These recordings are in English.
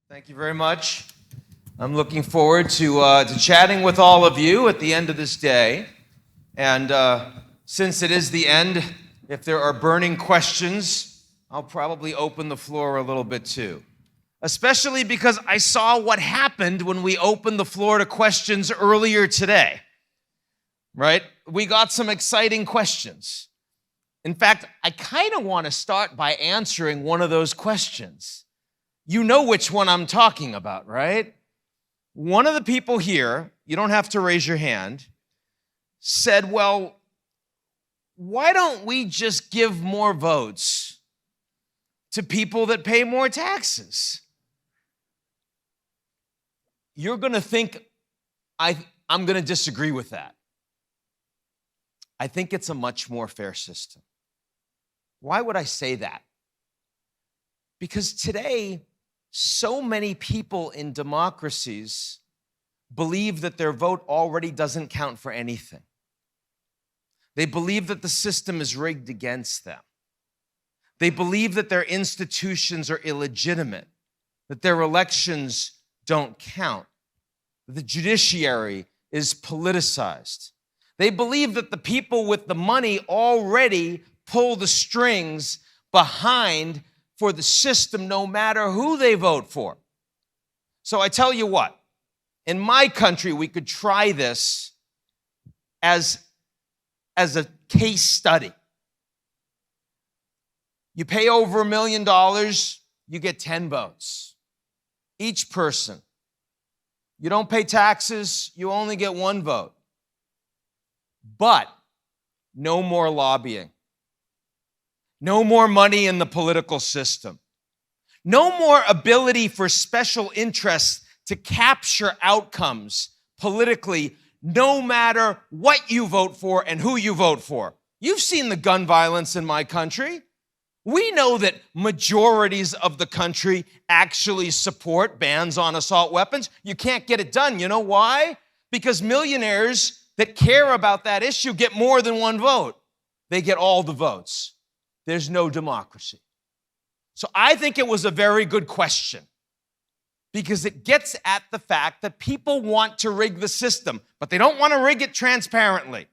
Thank you very much. I'm looking forward to chatting with all of you at the end of this day. And since it is the end, if there are burning questions, I'll probably open the floor a little bit too. Especially because I saw what happened when we opened the floor to questions earlier today. Right? We got some exciting questions. In fact, I kind of want to start by answering one of those questions. You know which one I'm talking about, right? One of the people here, you don't have to raise your hand, said, well, why don't we just give more votes to people that pay more taxes? You're going to think I'm going to disagree with that. I think it's a much more fair system. Why would I say that? Because today, so many people in democracies believe that their vote already doesn't count for anything. They believe that the system is rigged against them. They believe that their institutions are illegitimate, that their elections don't count, that the judiciary is politicized. They believe that the people with the money already pull the strings behind for the system, no matter who they vote for. So I tell you what, in my country, we could try this as a case study. You pay over $1 million, you get 10 votes. Each person. You don't pay taxes, you only get 1 vote. But no more lobbying. No more money in the political system. No more ability for special interests to capture outcomes politically, no matter what you vote for and who you vote for. You've seen the gun violence in my country. We know that majorities of the country actually support bans on assault weapons. You can't get it done. You know why? Because millionaires that care about that issue get more than 1 vote. They get all the votes. There's no democracy. So I think it was a very good question because it gets at the fact that people want to rig the system, but they don't want to rig it transparently.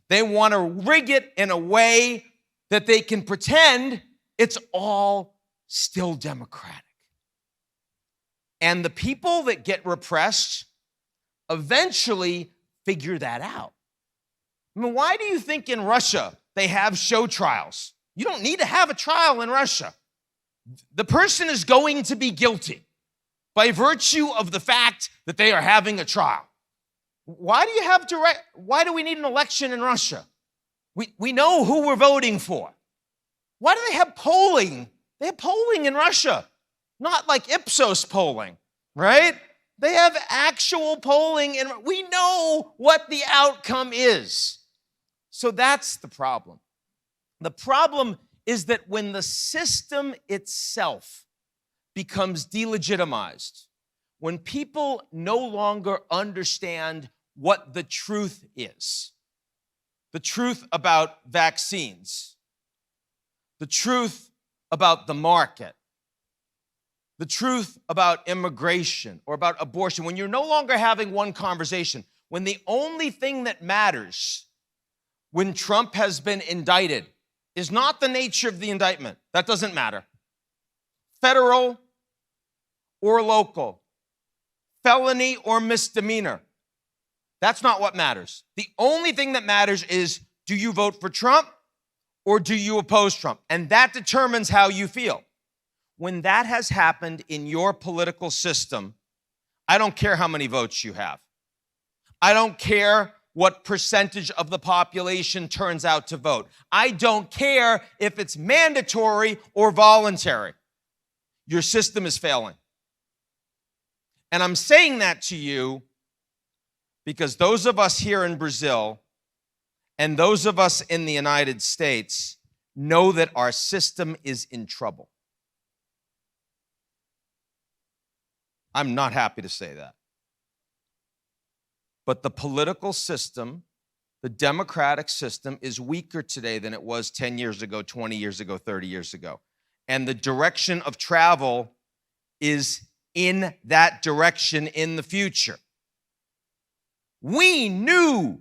They want to rig it in a way that they can pretend it's all still democratic. And the people that get repressed eventually figure that out. I mean, why do you think in Russia they have show trials? You don't need to have a trial in Russia. The person is going to be guilty by virtue of the fact that they are having a trial. Why do we need an election in Russia? We know who we're voting for. Why do they have polling? They have polling in Russia, not like Ipsos polling, right? They have actual polling, and we know what the outcome is. So that's the problem. The problem is that when the system itself becomes delegitimized, when people no longer understand what the truth is, the truth about vaccines, the truth about the market, the truth about immigration or about abortion, when you're no longer having one conversation, when the only thing that matters when Trump has been indicted is not the nature of the indictment. That doesn't matter. Federal or local, felony or misdemeanor. That's not what matters. The only thing that matters is, do you vote for Trump or do you oppose Trump? And that determines how you feel. When that has happened in your political system, I don't care how many votes you have. I don't care what percentage of the population turns out to vote. I don't care if it's mandatory or voluntary. Your system is failing. And I'm saying that to you because those of us here in Brazil and those of us in the United States know that our system is in trouble. I'm not happy to say that. But the political system, the democratic system, is weaker today than it was 10 years ago, 20 years ago, 30 years ago. And the direction of travel is in that direction in the future. We knew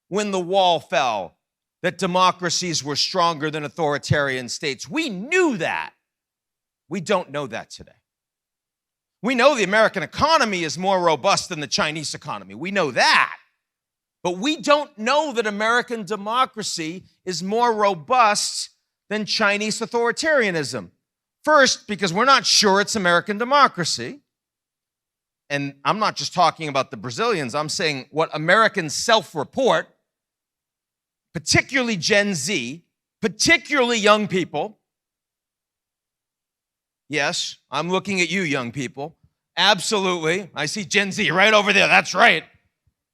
when the wall fell that democracies were stronger than authoritarian states. We knew that. We don't know that today. We know the American economy is more robust than the Chinese economy. We know that. But we don't know that American democracy is more robust than Chinese authoritarianism. First, because we're not sure it's American democracy. And I'm not just talking about the Brazilians. I'm saying what Americans self-report, particularly Gen Z, particularly young people. Yes, I'm looking at you, young people. Absolutely. I see Gen Z right over there. That's right.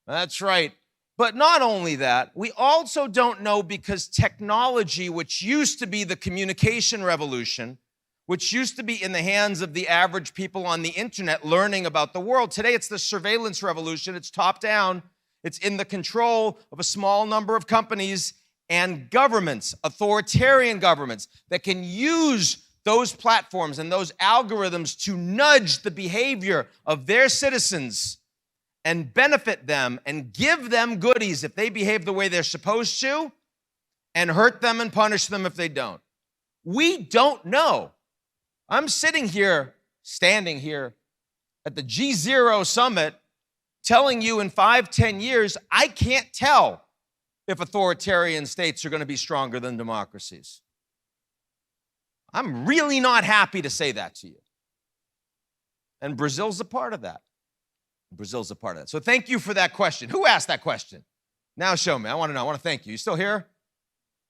That's right. But not only that, we also don't know because technology, which used to be the communication revolution, which used to be in the hands of the average people on the internet learning about the world, today it's the surveillance revolution. It's top down. It's in the control of a small number of companies and governments, authoritarian governments, that can use those platforms and those algorithms to nudge the behavior of their citizens and benefit them and give them goodies if they behave the way they're supposed to, and hurt them and punish them if they don't. We don't know. I'm standing here at the GZERO Summit telling you in 5-10 years, I can't tell if authoritarian states are going to be stronger than democracies. I'm really not happy to say that to you. And Brazil's a part of that. Brazil's a part of that. So thank you for that question. Who asked that question? Now show me. I want to know. I want to thank you. You still here?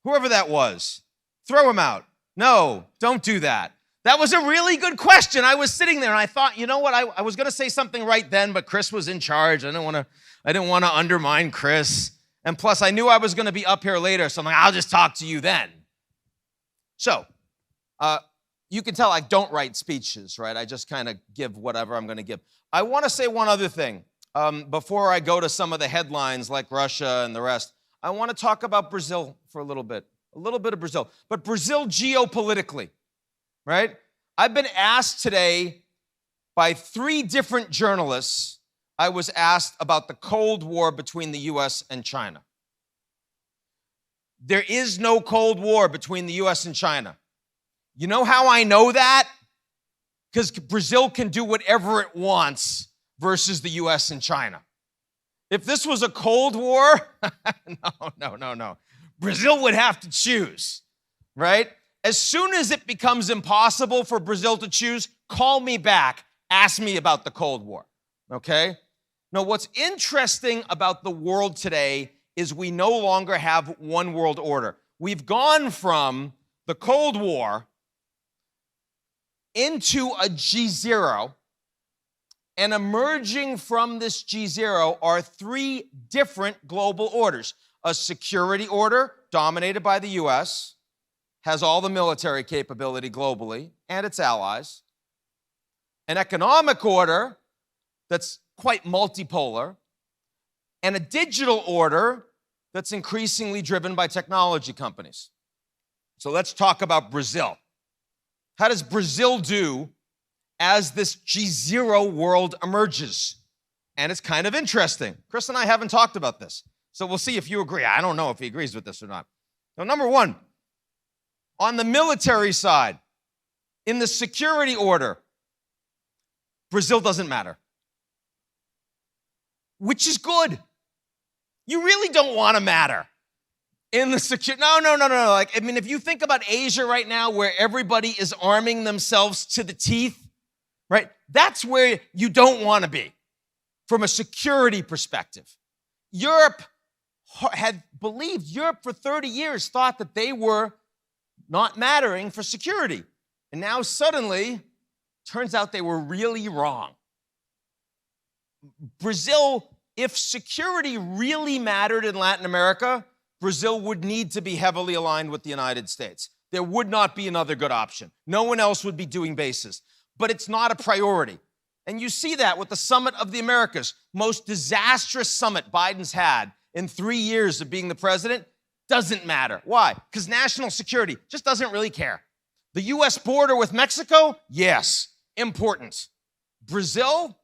Whoever that was, throw him out. No, don't do that. That was a really good question. I was sitting there and I thought, you know what? I was going to say something right then, but Chris was in charge. I didn't want to undermine Chris. And plus, I knew I was going to be up here later, so I'm like, I'll just talk to you then. So, you can tell I don't write speeches, right? I just kind of give whatever I'm going to give. I want to say one other thing. Before I go to some of the headlines like Russia and the rest, I want to talk about Brazil for a little bit of Brazil. But Brazil geopolitically, right? I've been asked today by 3 different journalists. I was asked about the Cold War between the U.S. and China. There is no Cold War between the U.S. and China. You know how I know that? Because Brazil can do whatever it wants versus the U.S. and China. If this was a Cold War, no. Brazil would have to choose, right? As soon as it becomes impossible for Brazil to choose, call me back. Ask me about the Cold War, okay? Now, what's interesting about the world today is we no longer have one world order. We've gone from the Cold War into a GZERO, and emerging from this GZERO are 3 different global orders. A security order dominated by the US, has all the military capability globally and its allies. An economic order that's quite multipolar, and a digital order that's increasingly driven by technology companies. So let's talk about Brazil. How does Brazil do as this GZERO world emerges? And it's kind of interesting. Chris and I haven't talked about this, so we'll see if you agree. I don't know if he agrees with this or not. Now, number 1, on the military side, in the security order, Brazil doesn't matter, which is good. You really don't want to matter. In the security, no. Like, I mean, if you think about Asia right now, where everybody is arming themselves to the teeth, right? That's where you don't want to be from a security perspective. Europe for 30 years thought that they were not mattering for security. And now suddenly, turns out they were really wrong. Brazil, if security really mattered in Latin America, Brazil would need to be heavily aligned with the United States. There would not be another good option. No one else would be doing bases. But it's not a priority. And you see that with the Summit of the Americas, most disastrous summit Biden's had in 3 years of being the president. Doesn't matter. Why? Because national security just doesn't really care. The U.S. border with Mexico? Yes. important. Brazil,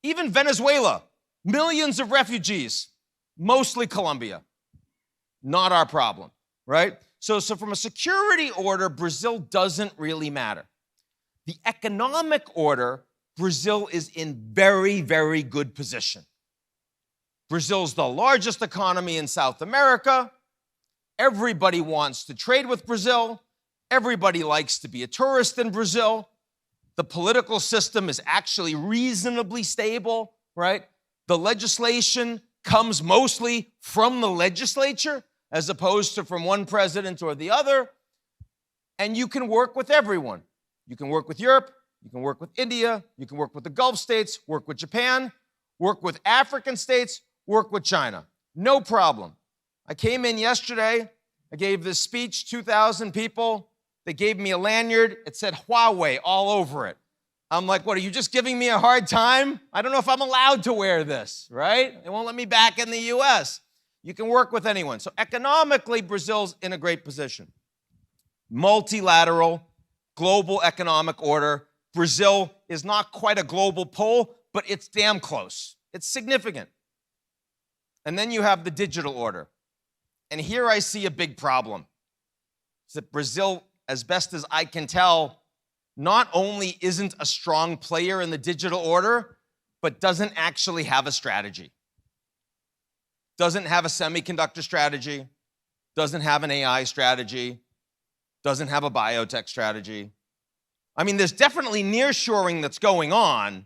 even Venezuela, millions of refugees, mostly Colombia. Not our problem, right? So from a security order, Brazil doesn't really matter. The economic order, Brazil is in very, very good position. Brazil's the largest economy in South America. Everybody wants to trade with Brazil. Everybody likes to be a tourist in Brazil. The political system is actually reasonably stable, right? The legislation comes mostly from the legislature as opposed to from one president or the other. And you can work with everyone. You can work with Europe, you can work with India, you can work with the Gulf states, work with Japan, work with African states, work with China. No problem. I came in yesterday, I gave this speech, 2,000 people. They gave me a lanyard. It said Huawei all over it. I'm like, what, are you just giving me a hard time? I don't know if I'm allowed to wear this, right? They won't let me back in the US. You can work with anyone. So economically, Brazil's in a great position. Multilateral, global economic order. Brazil is not quite a global pole, but it's damn close. It's significant. And then you have the digital order. And here I see a big problem. It's that Brazil, as best as I can tell, not only isn't a strong player in the digital order, but doesn't actually have a strategy. Doesn't have a semiconductor strategy, doesn't have an AI strategy, doesn't have a biotech strategy. I mean, there's definitely nearshoring that's going on,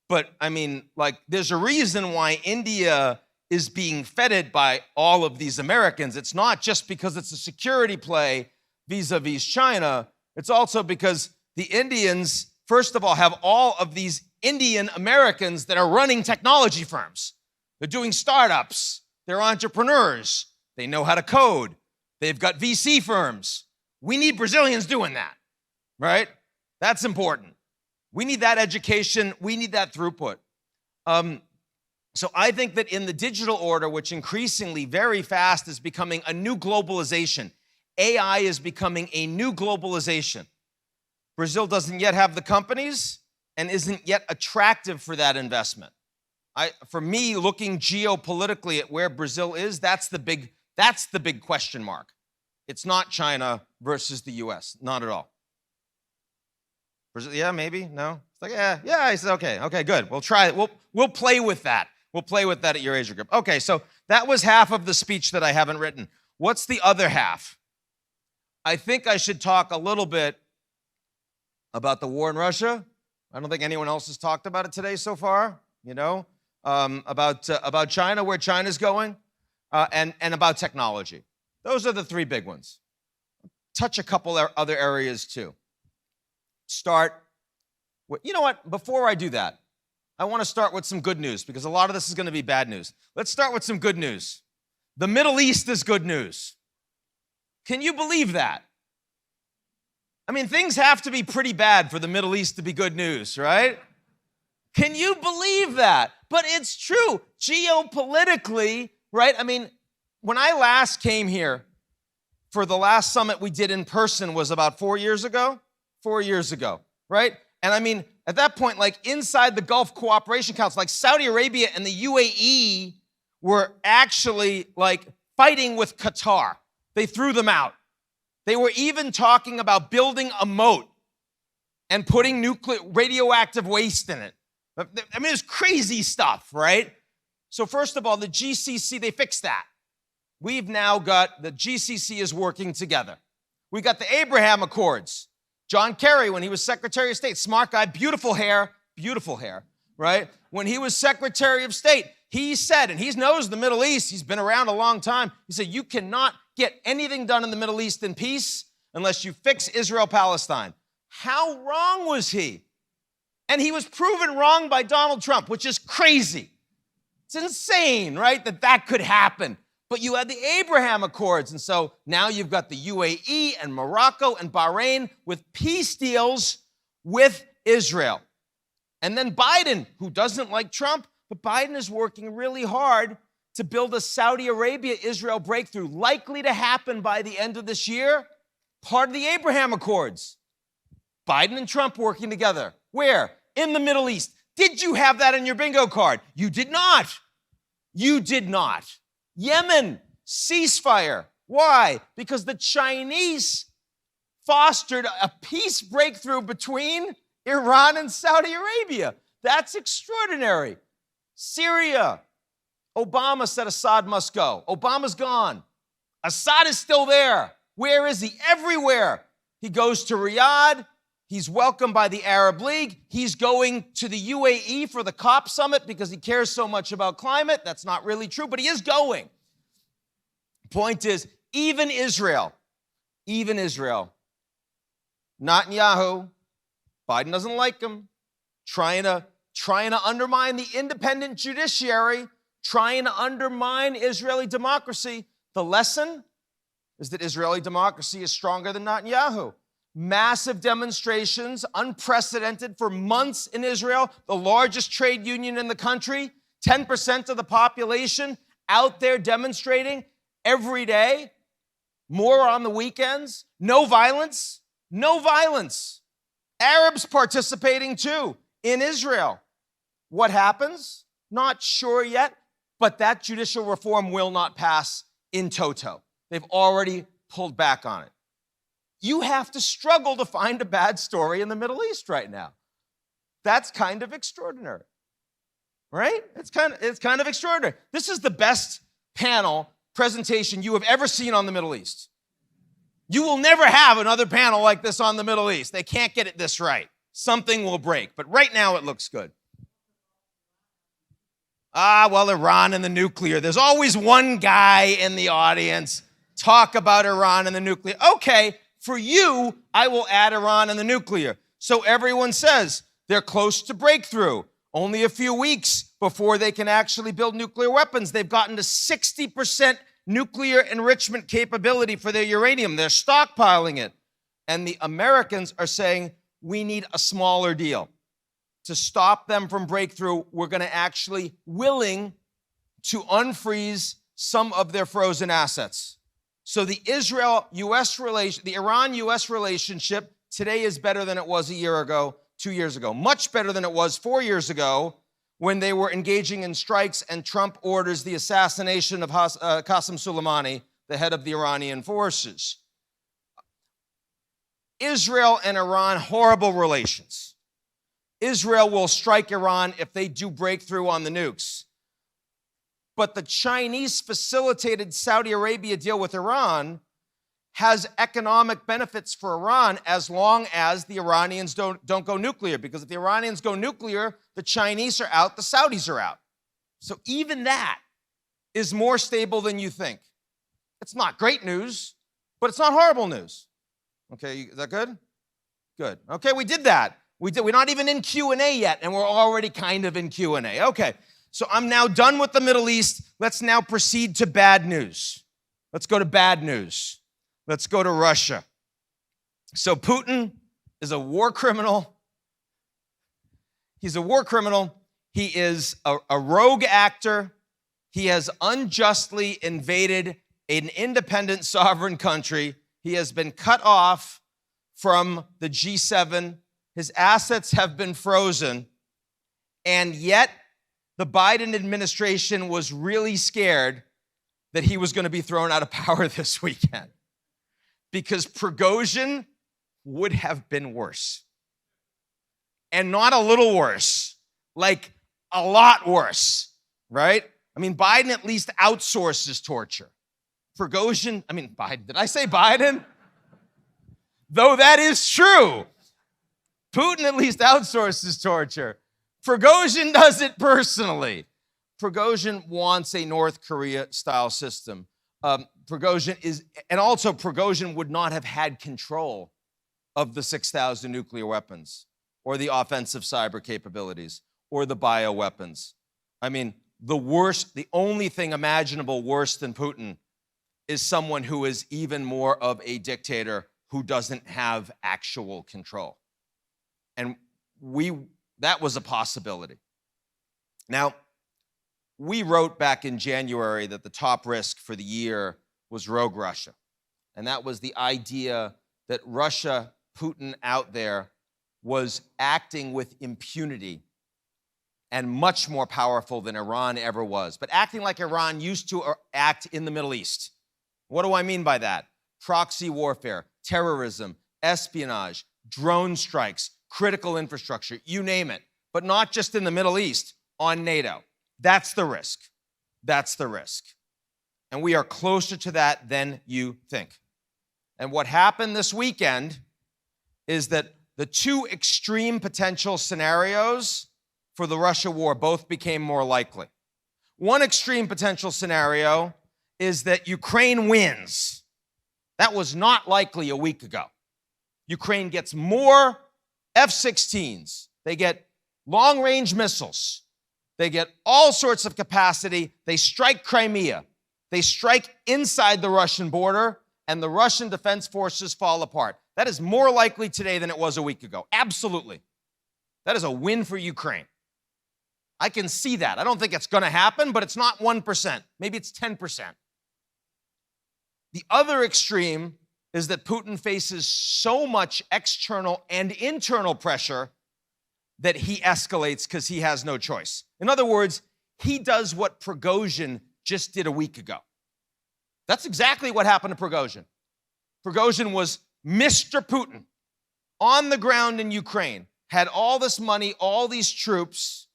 but I mean, like, there's a reason why India is being feted by all of these Americans. It's not just because it's a security play vis-a-vis China. It's also because the Indians, first of all, have all of these Indian Americans that are running technology firms. They're doing startups. They're entrepreneurs. They know how to code. They've got VC firms. We need Brazilians doing that, right? That's important. We need that education. We need that throughput. So I think that in the digital order, which increasingly very fast is becoming a new globalization, AI is becoming a new globalization. Brazil doesn't yet have the companies and isn't yet attractive for that investment. For me, looking geopolitically at where Brazil is, that's the big question mark. It's not China versus the US, not at all. Brazil, yeah, maybe, no? It's like, yeah, I said, okay, good. We'll try it. We'll play with that. We'll play with that at your Asia group. Okay, so that was half of the speech that I haven't written. What's the other half? I think I should talk a little bit about the war in Russia. I don't think anyone else has talked about it today so far, about China, where China's going, and about technology. Those are the three big ones. Touch a couple other areas too. Start with, you know what, before I do that, I want to start with some good news because a lot of this is going to be bad news. Let's start with some good news. The Middle East is good news. Can you believe that? I mean, things have to be pretty bad for the Middle East to be good news, right? Can you believe that? But it's true. Geopolitically, right? I mean, when I last came here for the last summit we did in person was about 4 years ago. 4 years ago, right? And I mean, at that point, like inside the Gulf Cooperation Council, like Saudi Arabia and the UAE were actually like fighting with Qatar. They threw them out. They were even talking about building a moat and putting radioactive waste in it. I mean, it's crazy stuff, right? So first of all, the GCC, they fixed that. We've now got, the GCC is working together. We got the Abraham Accords. John Kerry, when he was Secretary of State, smart guy, beautiful hair, right? When he was Secretary of State, he said, and he knows the Middle East, he's been around a long time, he said, you cannot get anything done in the Middle East in peace unless you fix Israel-Palestine. How wrong was he? And he was proven wrong by Donald Trump, which is crazy. It's insane, right, that could happen. But you had the Abraham Accords, and so now you've got the UAE and Morocco and Bahrain with peace deals with Israel. And then Biden, who doesn't like Trump, but Biden is working really hard to build a Saudi Arabia-Israel breakthrough, likely to happen by the end of this year, part of the Abraham Accords. Biden and Trump working together. Where? In the Middle East. Did you have that in your bingo card? You did not. You did not. Yemen, ceasefire. Why? Because the Chinese fostered a peace breakthrough between Iran and Saudi Arabia. That's extraordinary. Syria, Obama said Assad must go. Obama's gone. Assad is still there. Where is he? Everywhere. He goes to Riyadh. He's welcomed by the Arab League. He's going to the UAE for the COP summit because he cares so much about climate. That's not really true, but he is going. Point is, even Israel, Netanyahu, Biden doesn't like him, trying to undermine the independent judiciary, trying to undermine Israeli democracy. The lesson is that Israeli democracy is stronger than Netanyahu. Massive demonstrations, unprecedented for months in Israel, the largest trade union in the country, 10% of the population out there demonstrating every day, more on the weekends, no violence, no violence. Arabs participating too in Israel. What happens? Not sure yet, but that judicial reform will not pass in toto. They've already pulled back on it. You have to struggle to find a bad story in the Middle East right now. That's kind of extraordinary, right? It's kind of extraordinary. This is the best panel presentation you have ever seen on the Middle East. You will never have another panel like this on the Middle East. They can't get it this right. Something will break, but right now it looks good. Well, Iran and the nuclear. There's always one guy in the audience talk about Iran and the nuclear. Okay, for you, I will add Iran and the nuclear. So everyone says they're close to breakthrough. Only a few weeks before they can actually build nuclear weapons. They've gotten to 60% nuclear enrichment capability for their uranium. They're stockpiling it. And the Americans are saying, we need a smaller deal. To stop them from breakthrough, we're going to actually willing to unfreeze some of their frozen assets. So the Iran-U.S. relationship today is better than it was a year ago, 2 years ago. Much better than it was 4 years ago when they were engaging in strikes and Trump orders the assassination of Qasem Soleimani, the head of the Iranian forces. Israel and Iran, horrible relations. Israel will strike Iran if they do breakthrough on the nukes. But the Chinese facilitated Saudi Arabia deal with Iran has economic benefits for Iran as long as the Iranians don't go nuclear. Because if the Iranians go nuclear, the Chinese are out, the Saudis are out. So even that is more stable than you think. It's not great news, but it's not horrible news. Okay, is that good? Good. Okay, we did that. We're not even in Q&A yet, and we're already kind of in Q&A. Okay, so I'm now done with the Middle East. Let's now proceed to bad news. Let's go to bad news. Let's go to Russia. So Putin is a war criminal. He's a war criminal. He is a rogue actor. He has unjustly invaded an independent sovereign country. He has been cut off from the G7. His assets have been frozen. And yet, the Biden administration was really scared that he was going to be thrown out of power this weekend. Because Prigozhin would have been worse. And not a little worse, like a lot worse, right? I mean, Biden at least outsources torture. Prigozhin, Biden, did I say Biden? Though that is true. Putin at least outsources torture. Prigozhin does it personally. Prigozhin wants a North Korea-style system. Prigozhin would not have had control of the 6,000 nuclear weapons or the offensive cyber capabilities or the bioweapons. The only thing imaginable worse than Putin is someone who is even more of a dictator who doesn't have actual control. And that was a possibility. Now, we wrote back in January that the top risk for the year was rogue Russia. And that was the idea that Russia, Putin out there, was acting with impunity and much more powerful than Iran ever was, but acting like Iran used to act in the Middle East. What do I mean by that? Proxy warfare, terrorism, espionage, drone strikes, critical infrastructure, you name it, but not just in the Middle East, on NATO. That's the risk. That's the risk. And we are closer to that than you think. And what happened this weekend is that the two extreme potential scenarios for the Russia war both became more likely. One extreme potential scenario is that Ukraine wins. That was not likely a week ago. Ukraine gets more F-16s. They get long-range missiles. They get all sorts of capacity. They strike Crimea. They strike inside the Russian border, and the Russian defense forces fall apart. That is more likely today than it was a week ago. Absolutely. That is a win for Ukraine. I can see that. I don't think it's going to happen, but it's not 1%. Maybe it's 10%. The other extreme is that Putin faces so much external and internal pressure that he escalates because he has no choice. In other words, he does what Prigozhin just did a week ago. That's exactly what happened to Prigozhin. Prigozhin was Mr. Putin on the ground in Ukraine, had all this money, all these troops,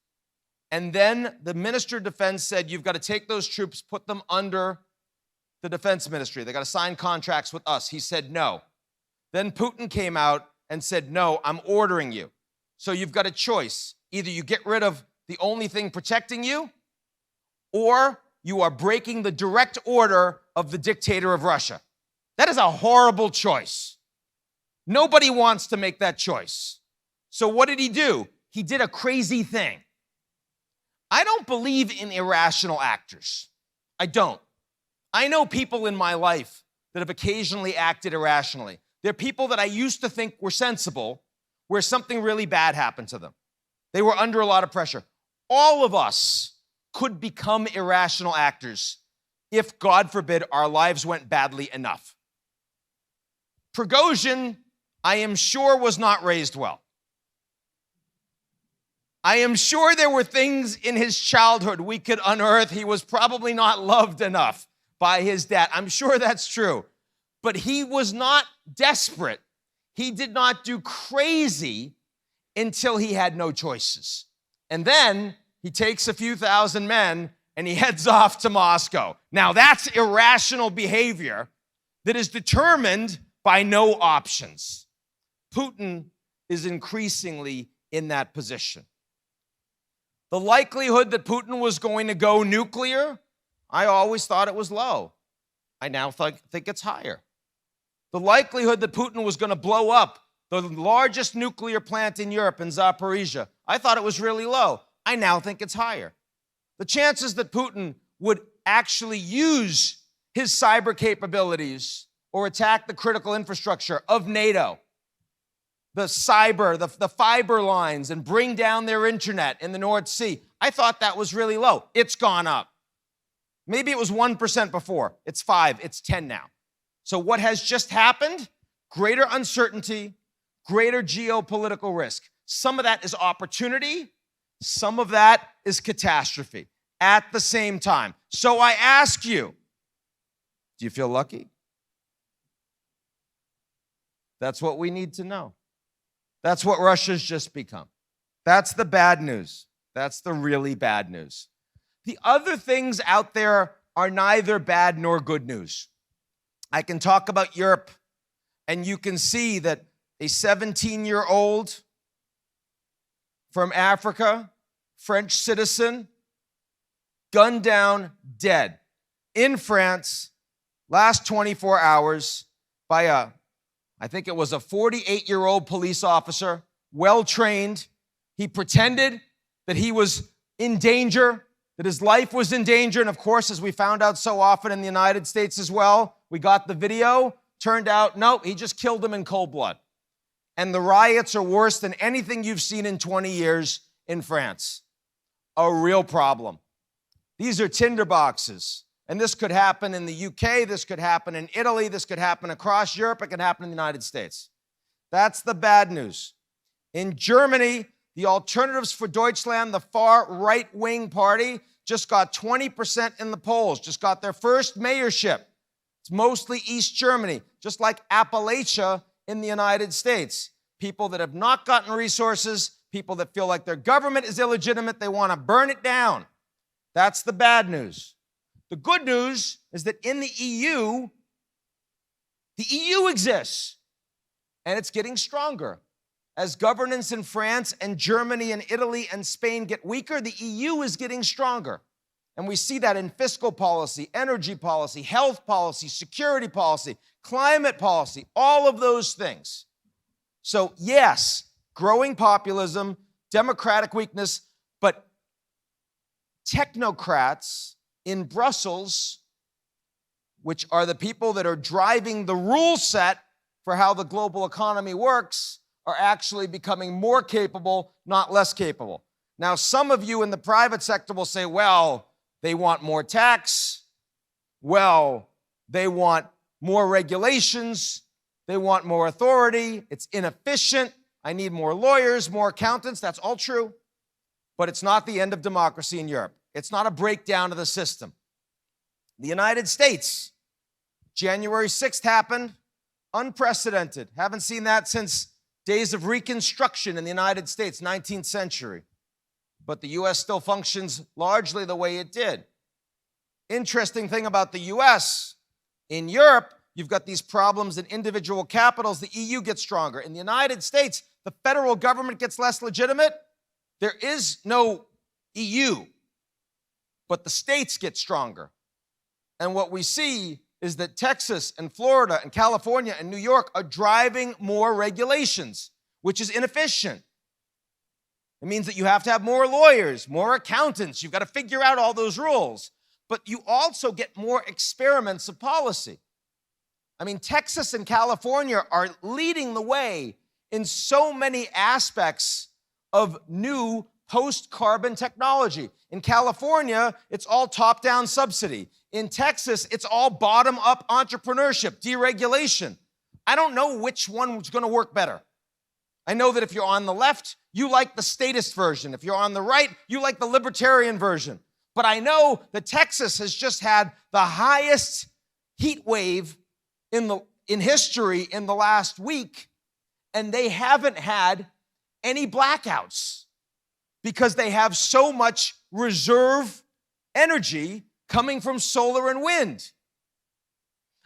and then the Minister of Defense said, you've got to take those troops, put them under the defense ministry. They got to sign contracts with us. He said no. Then Putin came out and said, no, I'm ordering you. So you've got a choice. Either you get rid of the only thing protecting you, or you are breaking the direct order of the dictator of Russia. That is a horrible choice. Nobody wants to make that choice. So what did he do? He did a crazy thing. I don't believe in irrational actors. I don't. I know people in my life that have occasionally acted irrationally. They're people that I used to think were sensible, where something really bad happened to them. They were under a lot of pressure. All of us could become irrational actors if, God forbid, our lives went badly enough. Prigozhin, I am sure, was not raised well. I am sure there were things in his childhood we could unearth. He was probably not loved enough by his dad. I'm sure that's true. But he was not desperate. He did not do crazy until he had no choices. And then he takes a few thousand men and he heads off to Moscow. Now that's irrational behavior that is determined by no options. Putin is increasingly in that position. The likelihood that Putin was going to go nuclear, I always thought it was low. I now think it's higher. The likelihood that Putin was going to blow up the largest nuclear plant in Europe, in Zaporizhia, I thought it was really low. I now think it's higher. The chances that Putin would actually use his cyber capabilities or attack the critical infrastructure of NATO, the cyber, the fiber lines, and bring down their internet in the North Sea, I thought that was really low. It's gone up. Maybe it was 1% before. It's 5, it's 10 now. So what has just happened? Greater uncertainty, greater geopolitical risk. Some of that is opportunity, some of that is catastrophe at the same time. So I ask you, do you feel lucky? That's what we need to know. That's what Russia's just become. That's the bad news. That's the really bad news. The other things out there are neither bad nor good news. I can talk about Europe, and you can see that a 17-year-old from Africa, French citizen, gunned down, dead in France last 24 hours by I think it was a 48-year-old police officer, well-trained. He pretended that he was in danger, that his life was in danger. And of course, as we found out so often in the United States as well, we got the video. Turned out, no, he just killed him in cold blood. And the riots are worse than anything you've seen in 20 years in France. A real problem. These are tinderboxes. And this could happen in the UK, this could happen in Italy, this could happen across Europe, it could happen in the United States. That's the bad news. In Germany, the Alternatives for Deutschland, the far right-wing party, just got 20% in the polls, just got their first mayorship. It's mostly East Germany, just like Appalachia in the United States. People that have not gotten resources, people that feel like their government is illegitimate, they want to burn it down. That's the bad news. The good news is that in the EU exists, and it's getting stronger. As governance in France and Germany and Italy and Spain get weaker, the EU is getting stronger. And we see that in fiscal policy, energy policy, health policy, security policy, climate policy, all of those things. So yes, growing populism, democratic weakness, but technocrats in Brussels, which are the people that are driving the rule set for how the global economy works, are actually becoming more capable, not less capable. Now, some of you in the private sector will say, well, they want more tax. Well, they want more regulations. They want more authority. It's inefficient. I need more lawyers, more accountants. That's all true. But it's not the end of democracy in Europe. It's not a breakdown of the system. The United States, January 6th happened, unprecedented. Haven't seen that since days of Reconstruction in the United States, 19th century. But the U.S. still functions largely the way it did. Interesting thing about the U.S., in Europe, you've got these problems in individual capitals. The EU gets stronger. In the United States, the federal government gets less legitimate. There is no EU, but the states get stronger. And what we see is that Texas and Florida and California and New York are driving more regulations, which is inefficient. It means that you have to have more lawyers, more accountants. You've got to figure out all those rules. But you also get more experiments of policy. I mean, Texas and California are leading the way in so many aspects of new post-carbon technology. In California, it's all top-down subsidy. In Texas, it's all bottom-up entrepreneurship, deregulation. I don't know which one's going to work better. I know that if you're on the left, you like the statist version. If you're on the right, you like the libertarian version. But I know that Texas has just had the highest heat wave in history in the last week, and they haven't had any blackouts because they have so much reserve energy coming from solar and wind.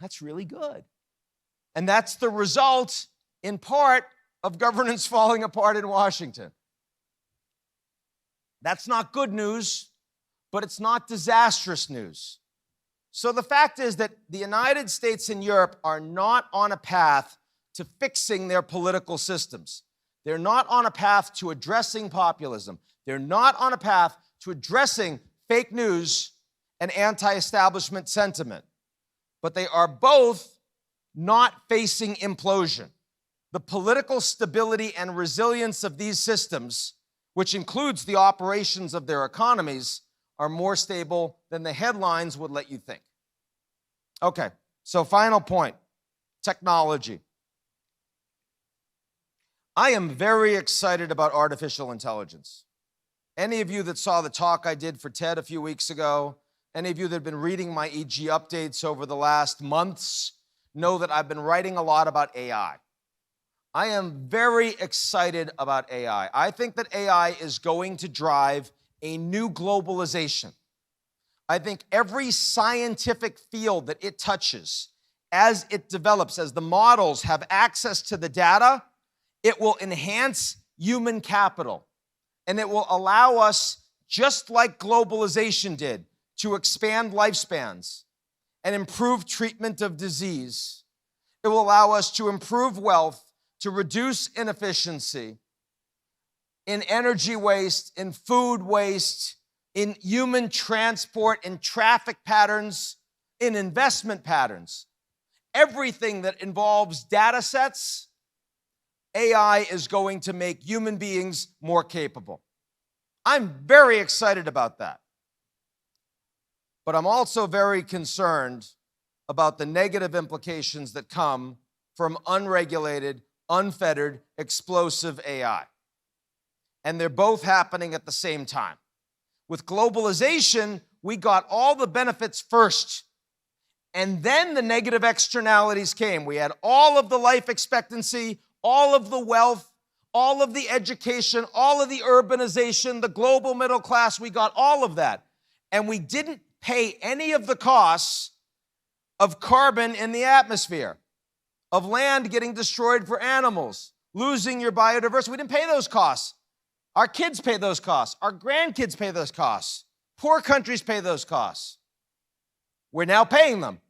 That's really good. And that's the result, in part, of governance falling apart in Washington. That's not good news, but it's not disastrous news. So the fact is that the United States and Europe are not on a path to fixing their political systems. They're not on a path to addressing populism. They're not on a path to addressing fake news and anti-establishment sentiment. But they are both not facing implosion. The political stability and resilience of these systems, which includes the operations of their economies, are more stable than the headlines would let you think. Okay, so final point, technology. I am very excited about artificial intelligence. Any of you that saw the talk I did for TED a few weeks ago, any of you that have been reading my EG updates over the last months, know that I've been writing a lot about AI. I am very excited about AI. I think that AI is going to drive a new globalization. I think every scientific field that it touches, as it develops, as the models have access to the data, it will enhance human capital. And it will allow us, just like globalization did, to expand lifespans and improve treatment of disease. It will allow us to improve wealth, to reduce inefficiency in energy waste, in food waste, in human transport, in traffic patterns, in investment patterns. Everything that involves data sets, AI is going to make human beings more capable. I'm very excited about that. But I'm also very concerned about the negative implications that come from unregulated, unfettered, explosive AI. And they're both happening at the same time. With globalization, we got all the benefits first. And then the negative externalities came. We had all of the life expectancy, all of the wealth, all of the education, all of the urbanization, the global middle class. We got all of that. And we didn't pay any of the costs of carbon in the atmosphere, of land getting destroyed for animals, losing your biodiversity. We didn't pay those costs. Our kids pay those costs. Our grandkids pay those costs. Poor countries pay those costs. We're now paying them.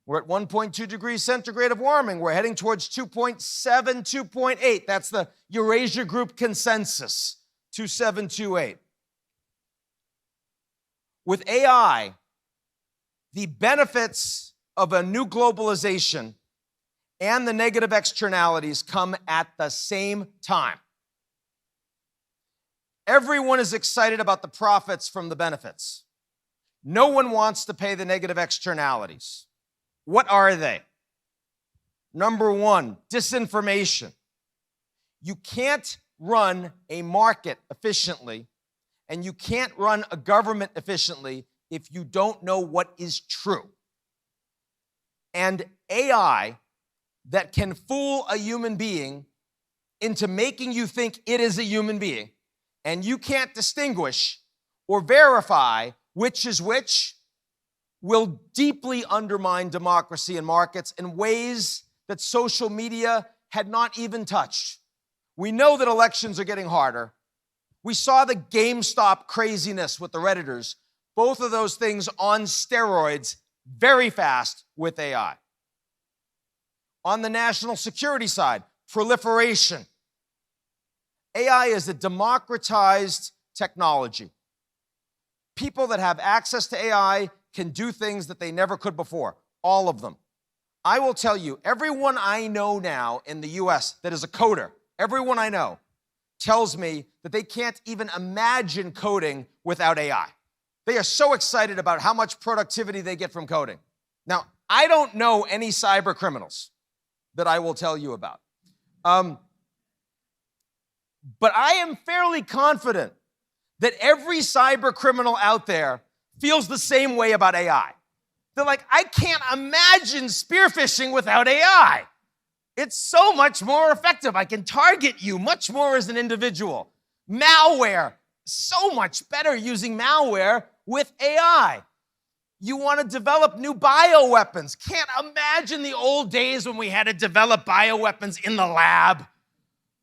We're at 1.2 degrees centigrade of warming. We're heading towards 2.7, 2.8. That's the Eurasia Group consensus, 2728. With AI, the benefits of a new globalization and the negative externalities come at the same time. Everyone is excited about the profits from the benefits. No one wants to pay the negative externalities. What are they? Number one, disinformation. You can't run a market efficiently, and you can't run a government efficiently if you don't know what is true. And AI that can fool a human being into making you think it is a human being, and you can't distinguish or verify which is which, will deeply undermine democracy and markets in ways that social media had not even touched. We know that elections are getting harder. We saw the GameStop craziness with the Redditors, both of those things on steroids very fast with AI. On the national security side, proliferation. AI is a democratized technology. People that have access to AI can do things that they never could before, all of them. I will tell you, everyone I know now in the US that is a coder, everyone I know tells me that they can't even imagine coding without AI. They are so excited about how much productivity they get from coding. Now, I don't know any cyber criminals that I will tell you about. But I am fairly confident that every cyber criminal out there feels the same way about AI. They're like, I can't imagine spearphishing without AI. It's so much more effective. I can target you much more as an individual. Malware, so much better using malware with AI. You want to develop new bioweapons. Can't imagine the old days when we had to develop bioweapons in the lab,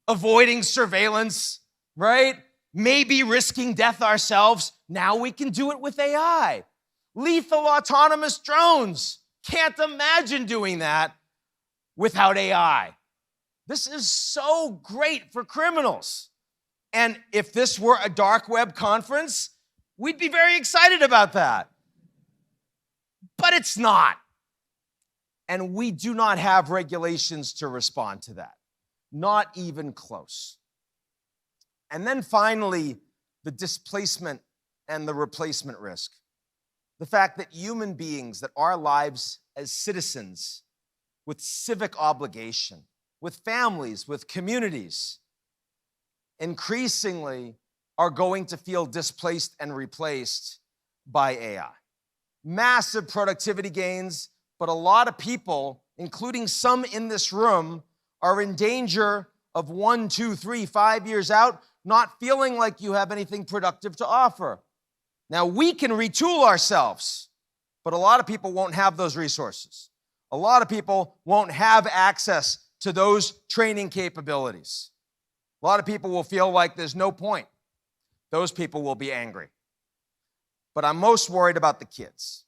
avoiding surveillance, right? Maybe risking death ourselves. Now we can do it with AI. Lethal autonomous drones. Can't imagine doing that without AI. This is so great for criminals. And if this were a dark web conference, we'd be very excited about that. But it's not. And we do not have regulations to respond to that. Not even close. And then finally, the displacement and the replacement risk. The fact that human beings, that our lives as citizens with civic obligation, with families, with communities, increasingly are going to feel displaced and replaced by AI. Massive productivity gains, but a lot of people, including some in this room, are in danger of 1, 2, 3, 5 years out, not feeling like you have anything productive to offer. Now, we can retool ourselves, but a lot of people won't have those resources. A lot of people won't have access to those training capabilities. A lot of people will feel like there's no point. Those people will be angry. But I'm most worried about the kids.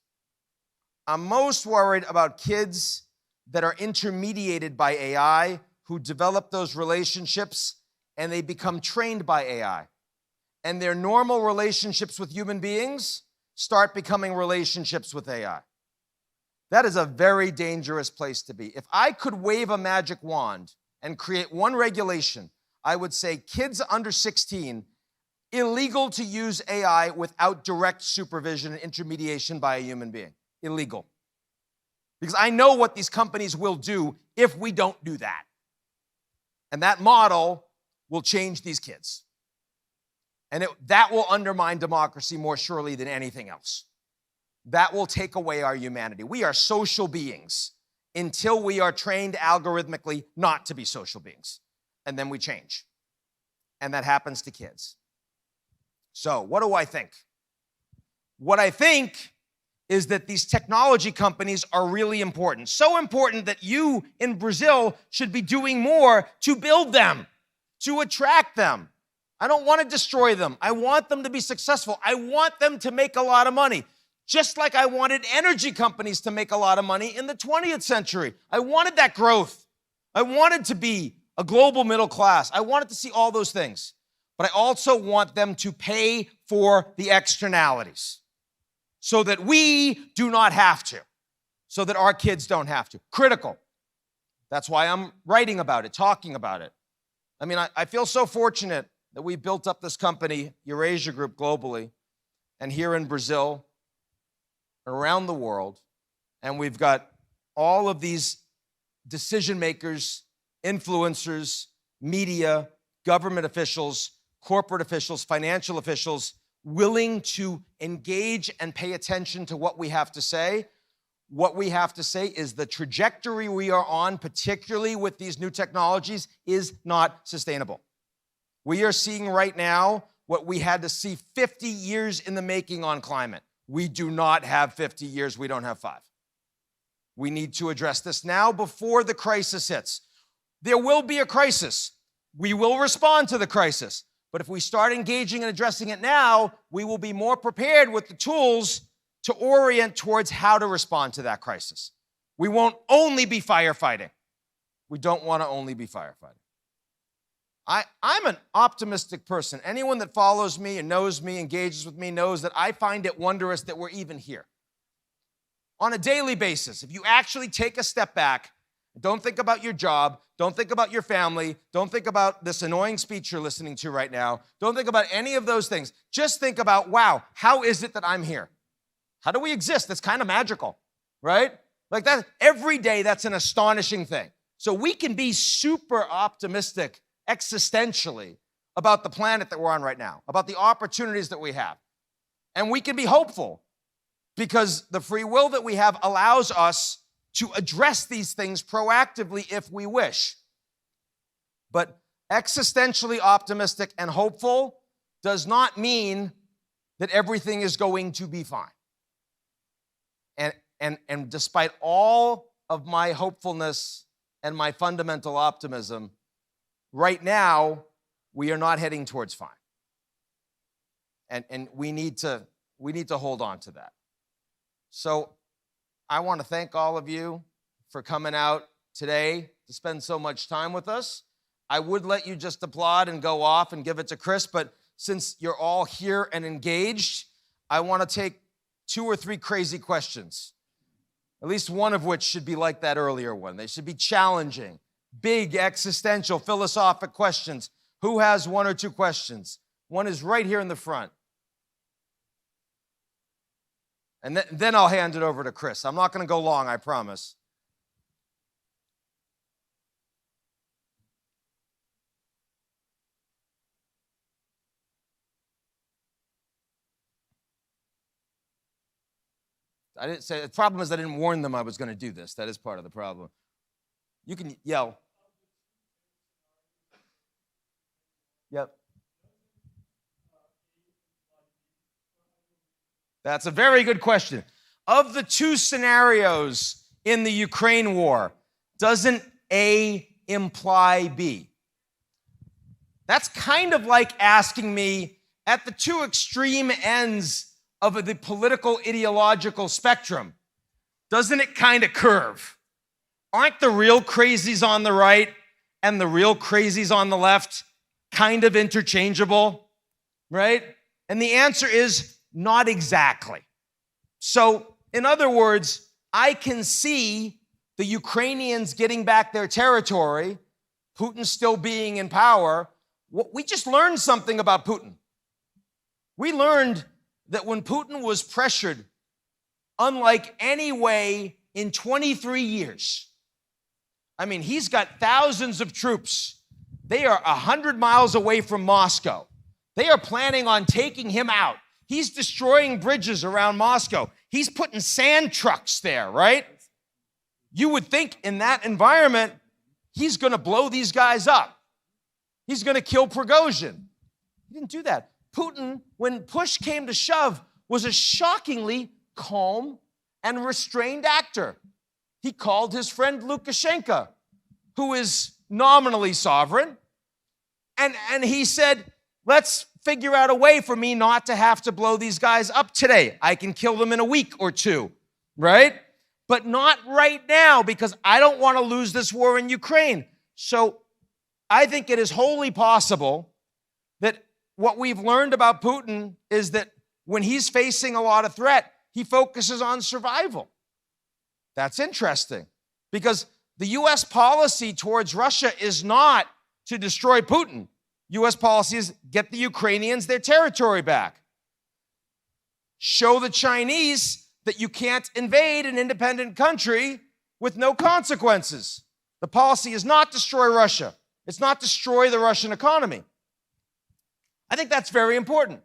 I'm most worried about kids that are intermediated by AI, who develop those relationships and they become trained by AI. And their normal relationships with human beings start becoming relationships with AI. That is a very dangerous place to be. If I could wave a magic wand and create one regulation, I would say kids under 16, illegal to use AI without direct supervision and intermediation by a human being. Illegal. Because I know what these companies will do if we don't do that. And that model will change these kids. And that will undermine democracy more surely than anything else. That will take away our humanity. We are social beings until we are trained algorithmically not to be social beings. And then we change. And that happens to kids. So what do I think? What I think is that these technology companies are really important. So important that you in Brazil should be doing more to build them, to attract them. I don't want to destroy them. I want them to be successful. I want them to make a lot of money. Just like I wanted energy companies to make a lot of money in the 20th century. I wanted that growth. I wanted to be a global middle class. I wanted to see all those things. But I also want them to pay for the externalities so that we do not have to, so that our kids don't have to. Critical. That's why I'm writing about it, talking about it. I mean, I feel so fortunate that we built up this company, Eurasia Group, globally, and here in Brazil, around the world, and we've got all of these decision makers, influencers, media, government officials, corporate officials, financial officials, willing to engage and pay attention to what we have to say. What we have to say is the trajectory we are on, particularly with these new technologies, is not sustainable. We are seeing right now what we had to see 50 years in the making on climate. We do not have 50 years, we don't have 5. We need to address this now before the crisis hits. There will be a crisis. We will respond to the crisis. But if we start engaging and addressing it now, we will be more prepared with the tools to orient towards how to respond to that crisis. We won't only be firefighting. We don't want to only be firefighting. I'm an optimistic person. Anyone that follows me and knows me, engages with me, knows that I find it wondrous that we're even here. On a daily basis, if you actually take a step back, don't think about your job, don't think about your family, don't think about this annoying speech you're listening to right now, don't think about any of those things. Just think about, wow, how is it that I'm here? How do we exist? That's kind of magical, right? Like that, every day, that's an astonishing thing. So we can be super optimistic existentially about the planet that we're on right now, about the opportunities that we have. And we can be hopeful because the free will that we have allows us to address these things proactively if we wish. But existentially optimistic and hopeful does not mean that everything is going to be fine. And despite all of my hopefulness and my fundamental optimism, right now, we are not heading towards fine. And we need to hold on to that. So I want to thank all of you for coming out today to spend so much time with us. I would let you just applaud and go off and give it to Chris, but since you're all here and engaged, I want to take 2 or 3 crazy questions, at least one of which should be like that earlier one. They should be challenging, big, existential, philosophic questions. Who has 1 or 2 questions? One is right here in the front. And then I'll hand it over to Chris. I'm not going to go long, I promise. I didn't say, the problem is I didn't warn them I was going to do this. That is part of the problem. You can yell. Yep. That's a very good question. Of the 2 scenarios in the Ukraine war, doesn't A imply B? That's kind of like asking me, at the 2 extreme ends of the political ideological spectrum, doesn't it kind of curve? Aren't the real crazies on the right and the real crazies on the left kind of interchangeable, right? And the answer is not exactly. So, in other words, I can see the Ukrainians getting back their territory, Putin still being in power. We just learned something about Putin. We learned that when Putin was pressured, unlike any way in 23 years, I mean, he's got thousands of troops. They are 100 miles away from Moscow. They are planning on taking him out. He's destroying bridges around Moscow. He's putting sand trucks there, right? You would think in that environment, he's going to blow these guys up. He's going to kill Prigozhin. He didn't do that. Putin, when push came to shove, was a shockingly calm and restrained actor. He called his friend Lukashenko, who is nominally sovereign, and he said, let's figure out a way for me not to have to blow these guys up today. I can kill them in a week or two, right? But not right now, because I don't want to lose this war in Ukraine. So I think it is wholly possible that what we've learned about Putin is that when he's facing a lot of threat, he focuses on survival. That's interesting, because the U.S. policy towards Russia is not to destroy Putin. U.S. policy is get the Ukrainians their territory back. Show the Chinese that you can't invade an independent country with no consequences. The policy is not destroy Russia. It's not destroy the Russian economy. I think that's very important.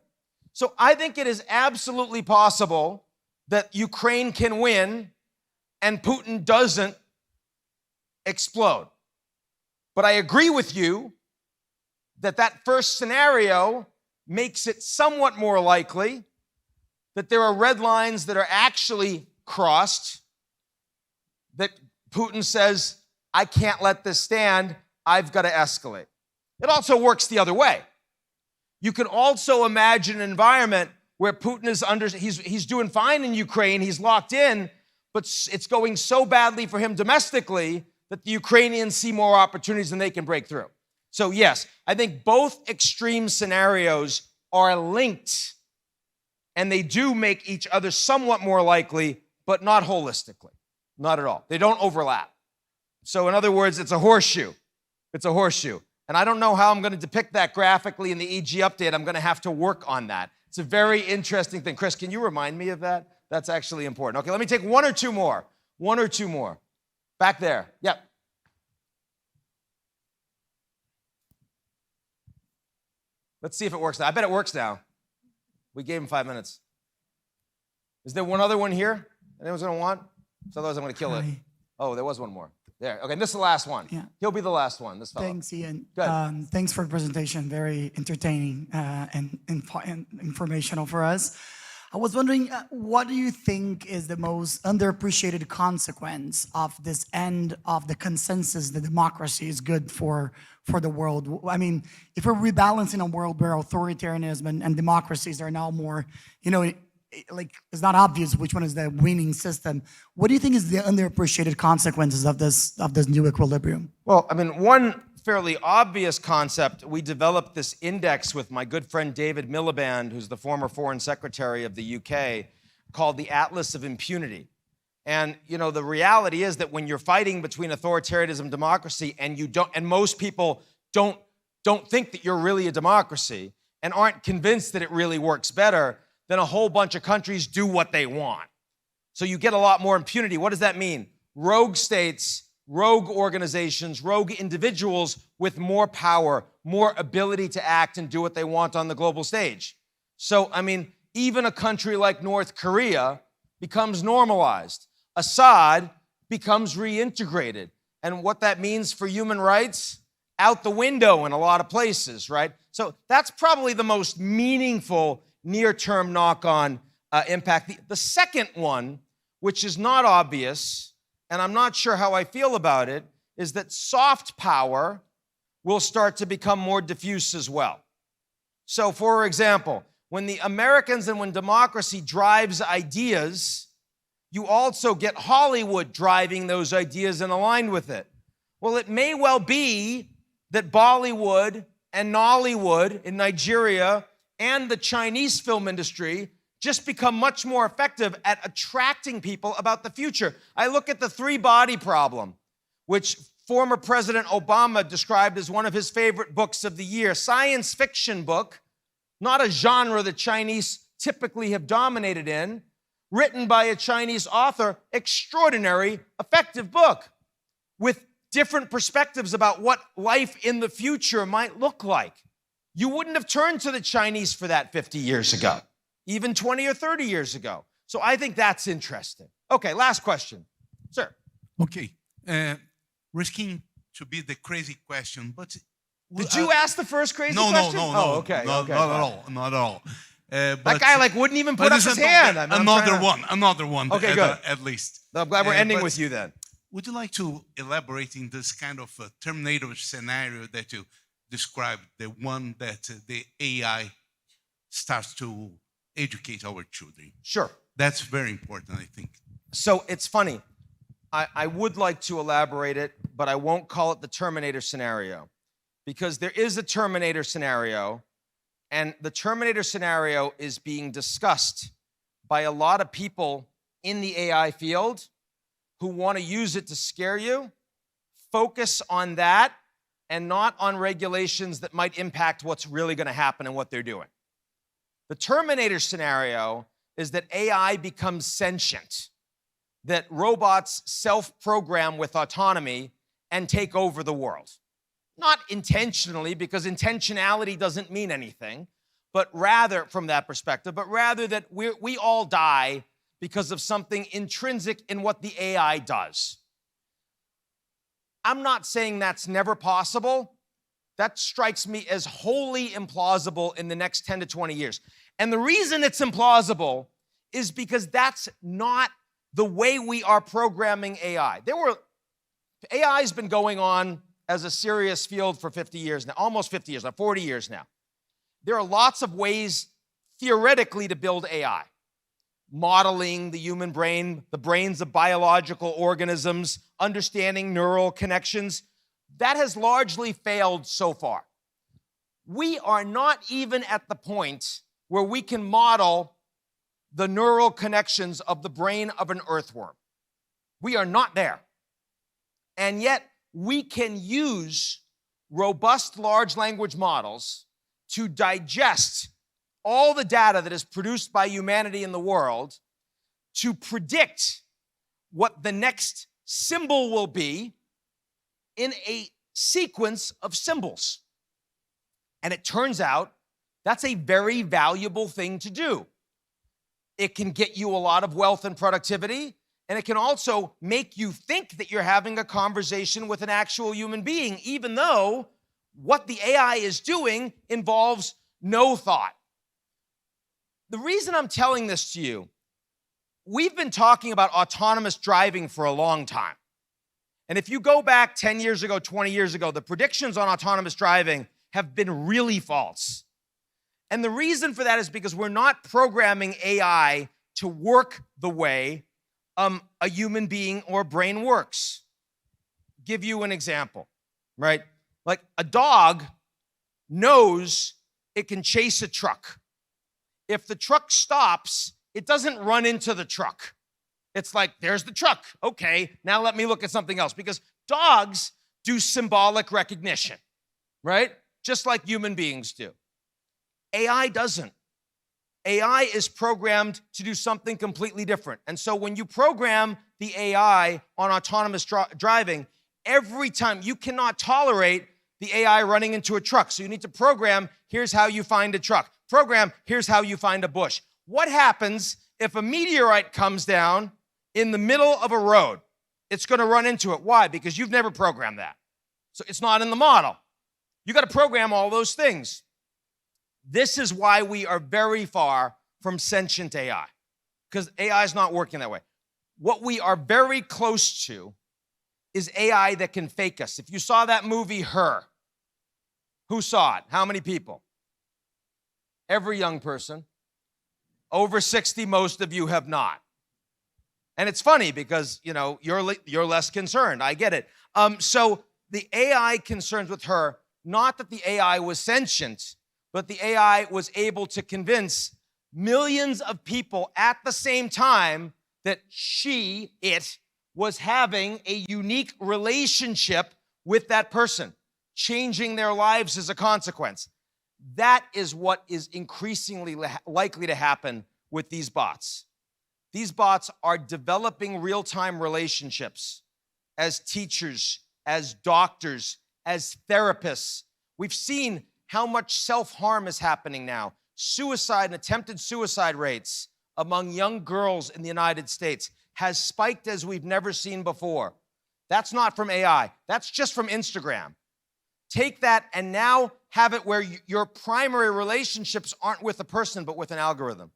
So I think it is absolutely possible that Ukraine can win and Putin doesn't explode. But I agree with you that that first scenario makes it somewhat more likely that there are red lines that are actually crossed, that Putin says, I can't let this stand, I've got to escalate. It also works the other way. You can also imagine an environment where Putin is he's doing fine in Ukraine, he's locked in, but it's going so badly for him domestically that the Ukrainians see more opportunities than they can break through. So yes, I think both extreme scenarios are linked, and they do make each other somewhat more likely, but not holistically, not at all. They don't overlap. So in other words, it's a horseshoe. It's a horseshoe. And I don't know how I'm going to depict that graphically in the EG update. I'm going to have to work on that. It's a very interesting thing. Chris, can you remind me of that? That's actually important. Okay, let me take one or two more. One or two more. Back there. Yep. Let's see if it works now. I bet it works now. We gave him 5 minutes. Is there one other one here anyone's going to want? So otherwise I'm going to kill it. Oh, there was one more. There. Okay, this is the last one. Yeah. He'll be the last one, this fellow. Thanks, Ian. Good. Thanks for the presentation. Very entertaining and informational for us. I was wondering, what do you think is the most underappreciated consequence of this end of the consensus that democracy is good for the world? I mean, if we're rebalancing a world where authoritarianism and democracies are now more, like it's not obvious which one is the winning system. What do you think is the underappreciated consequences of this new equilibrium? Well, I mean, one fairly obvious concept, we developed this index with my good friend David Miliband, who's the former Foreign Secretary of the UK, called the Atlas of Impunity. And the reality is that when you're fighting between authoritarianism and democracy, and most people don't think that you're really a democracy and aren't convinced that it really works better, then a whole bunch of countries do what they want. So you get a lot more impunity. What does that mean? Rogue states, rogue organizations, rogue individuals with more power, more ability to act and do what they want on the global stage. So, I mean, even a country like North Korea becomes normalized. Assad becomes reintegrated. And what that means for human rights? Out the window in a lot of places, right? So that's probably the most meaningful near-term knock-on impact. The second one, which is not obvious, and I'm not sure how I feel about it, is that soft power will start to become more diffuse as well. So, for example, when the Americans and when democracy drives ideas, you also get Hollywood driving those ideas and aligned with it. Well, it may well be that Bollywood and Nollywood in Nigeria and the Chinese film industry just become much more effective at attracting people about the future. I look at the three-body problem, which former President Obama described as one of his favorite books of the year. Science fiction book, not a genre that Chinese typically have dominated in, written by a Chinese author, extraordinary, effective book with different perspectives about what life in the future might look like. You wouldn't have turned to the Chinese for that 50 years ago, even 20 or 30 years ago. So I think that's interesting. Okay, last question. Sir. Okay. Risking to be the crazy question, but... Did you ask the first crazy question? No. Oh, okay. Not at all. Not at all. That guy wouldn't even put up his hand. Another one. Okay, good. At least. I'm glad we're ending with you then. Would you like to elaborate in this kind of Terminator scenario that you described, the one that the AI starts to educate our children? Sure. That's very important, I think. So it's funny. I would like to elaborate it, but I won't call it the Terminator scenario, because there is a Terminator scenario, and the Terminator scenario is being discussed by a lot of people in the AI field who want to use it to scare you. Focus on that and not on regulations that might impact what's really going to happen and what they're doing. The Terminator scenario is that AI becomes sentient, that robots self-program with autonomy and take over the world. Not intentionally, because intentionality doesn't mean anything, but rather, from that perspective, but rather that we all die because of something intrinsic in what the AI does. I'm not saying that's never possible. That strikes me as wholly implausible in the next 10 to 20 years. And the reason it's implausible is because that's not the way we are programming AI. AI's been going on as a serious field for 50 years now, almost 50 years now, 40 years now. There are lots of ways, theoretically, to build AI. Modeling the human brain, the brains of biological organisms, understanding neural connections. That has largely failed so far. We are not even at the point where we can model the neural connections of the brain of an earthworm. We are not there. And yet, we can use robust large language models to digest all the data that is produced by humanity in the world to predict what the next symbol will be in a sequence of symbols. And it turns out that's a very valuable thing to do. It can get you a lot of wealth and productivity, and it can also make you think that you're having a conversation with an actual human being, even though what the AI is doing involves no thought. The reason I'm telling this to you, we've been talking about autonomous driving for a long time. And if you go back 10 years ago, 20 years ago, the predictions on autonomous driving have been really false. And the reason for that is because we're not programming AI to work the way a human being or brain works. Give you an example, right? Like a dog knows it can chase a truck. If the truck stops, it doesn't run into the truck. It's like, there's the truck. Okay, now let me look at something else. Because dogs do symbolic recognition, right? Just like human beings do. AI doesn't. AI is programmed to do something completely different. And so when you program the AI on autonomous driving, every time you cannot tolerate the AI running into a truck. So you need to program, here's how you find a truck. Program, here's how you find a bush. What happens if a meteorite comes down in the middle of a road? It's going to run into it. Why? Because you've never programmed that. So it's not in the model. You got to program all those things. This is why we are very far from sentient AI, because AI is not working that way. What we are very close to is AI that can fake us. If you saw that movie, Her, who saw it? How many people? Every young person. Over 60, most of you have not. And it's funny because, you know, you're less concerned. I get it. So the AI concerns with Her, not that the AI was sentient, but the AI was able to convince millions of people at the same time that it was having a unique relationship with that person, changing their lives as a consequence. That is what is increasingly likely to happen with these bots. These bots are developing real-time relationships as teachers, as doctors, as therapists. We've seen how much self-harm is happening now. Suicide and attempted suicide rates among young girls in the United States has spiked as we've never seen before. That's not from AI. That's just from Instagram. Take that and now have it where your primary relationships aren't with a person, but with an algorithm.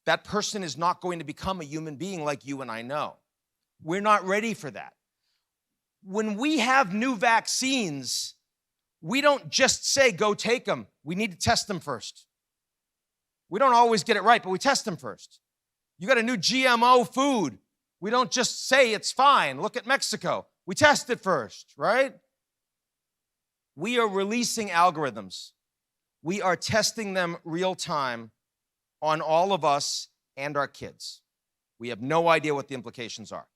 That person is not going to become a human being like you and I know. We're not ready for that. When we have new vaccines, we don't just say, go take them. We need to test them first. We don't always get it right, but we test them first. You got a new GMO food. We don't just say it's fine. Look at Mexico. We test it first, right? We are releasing algorithms. We are testing them real time on all of us and our kids. We have no idea what the implications are.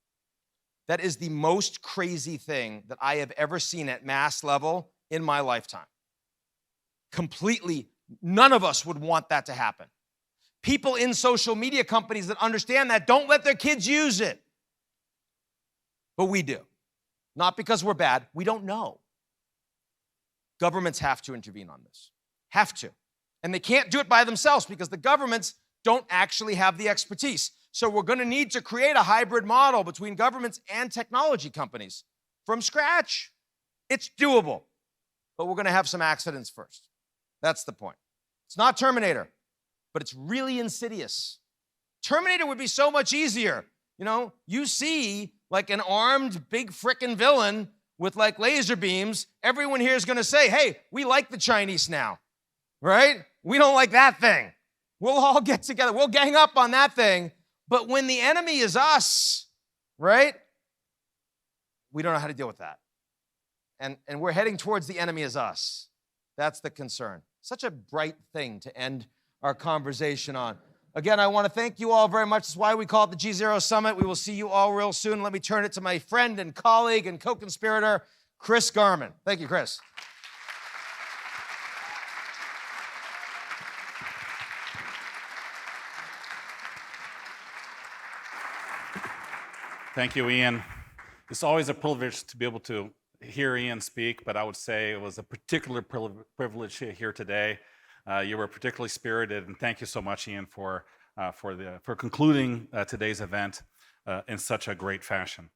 That is the most crazy thing that I have ever seen at mass level in my lifetime. Completely, none of us would want that to happen. People in social media companies that understand that don't let their kids use it. But we do. Not because we're bad, we don't know. Governments have to intervene on this. Have to. And they can't do it by themselves because the governments don't actually have the expertise. So we're going to need to create a hybrid model between governments and technology companies from scratch. It's doable, but we're going to have some accidents first. That's the point. It's not Terminator, but it's really insidious. Terminator would be so much easier. You know, you see like an armed big frickin' villain with like laser beams, everyone here is going to say, hey, we like the Chinese now, right? We don't like that thing. We'll all get together. We'll gang up on that thing. But when the enemy is us, right? We don't know how to deal with that. And we're heading towards the enemy is us. That's the concern. Such a bright thing to end our conversation on. Again, I want to thank you all very much. That's why we call it the GZERO Summit. We will see you all real soon. Let me turn it to my friend and colleague and co-conspirator, Chris Garman. Thank you, Chris. Thank you, Ian. It's always a privilege to be able to hear Ian speak, but I would say it was a particular privilege here today. You were particularly spirited, and thank you so much, Ian, for concluding today's event in such a great fashion.